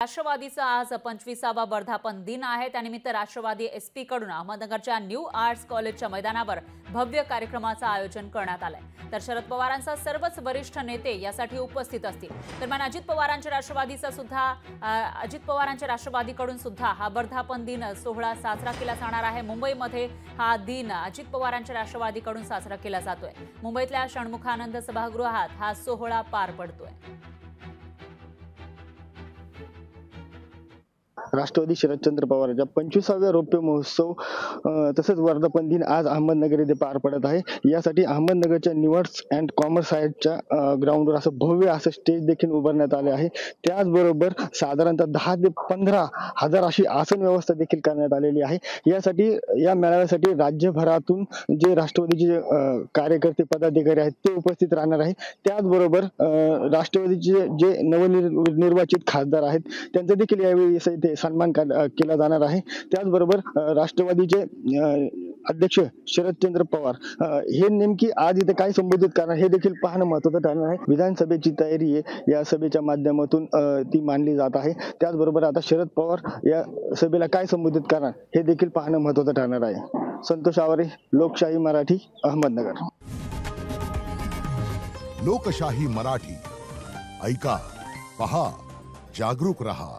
राष्ट्रवादीचा आज 25वा वर्धापन दिन आहे। त्यानिमित्त राष्ट्रवादी एसपी कडून अहमदनगरच्या न्यू आर्ट्स कॉलेजच्या मैदानावर भव्य कार्यक्रमाचं आयोजन करण्यात आलंय। तर शरद पवारांचा सर्वच वरिष्ठ नेते यासाठी उपस्थित असतील। दरम्यान अजित पवारांच्या राष्ट्रवादीकडून सुद्धा हा वर्धापन दिन सोहळा साजरा केला जाणार आहे। मुंबईमध्ये हा दिन अजित पवारांच्या राष्ट्रवादीकडून साजरा केला जातोय। मुंबईतल्या षण्मुखानंद सभागृहात हा सोहळा पार पडतोय। राष्ट्रवादी शरदचंद्र पवारांच्या 25व्या रौप्य महोत्सव तसंच वर्धापन दिन आज अहमदनगर येथे पार पडत आहे। यासाठी अहमदनगरच्या न्यू आर्ट्स अँड कॉमर्स साइडच्या ग्राउंडवर असं भव्य असं स्टेज देखील उभारण्यात आले आहे। त्याचबरोबर साधारणतः 10 ते 15 हजार अशी आसन व्यवस्था देखील करण्यात आलेली आहे। यासाठी या मेळाव्यासाठी राज्यभरातून जे राष्ट्रवादीचे कार्यकर्ते पदाधिकारी आहेत ते उपस्थित राहणार आहे। त्याचबरोबर राष्ट्रवादीचे जे नवनिर्वाचित खासदार आहेत त्यांचा देखील यावेळी सन्मान केला जाणार आहे। त्याचबरोबर राष्ट्रवादीचे अध्यक्ष शरदचंद्र पवार हे नेमकी आज इथे काय संबोधित करणार हे देखील पाहणं महत्त्वाचं ठरणार आहे। विधानसभेची तयारी आहे या सभेच्या माध्यमातून ती मांडली जात आहे। त्याचबरोबर आता शरद पवार या सभेला काय संबोधित करणार हे देखील पाहणं महत्त्वाचं ठरणार आहे। संतोष आवारे, लोकशाही मराठी, अहमदनगर। लोकशाही मराठी ऐका, पहा, जागरूक रहा।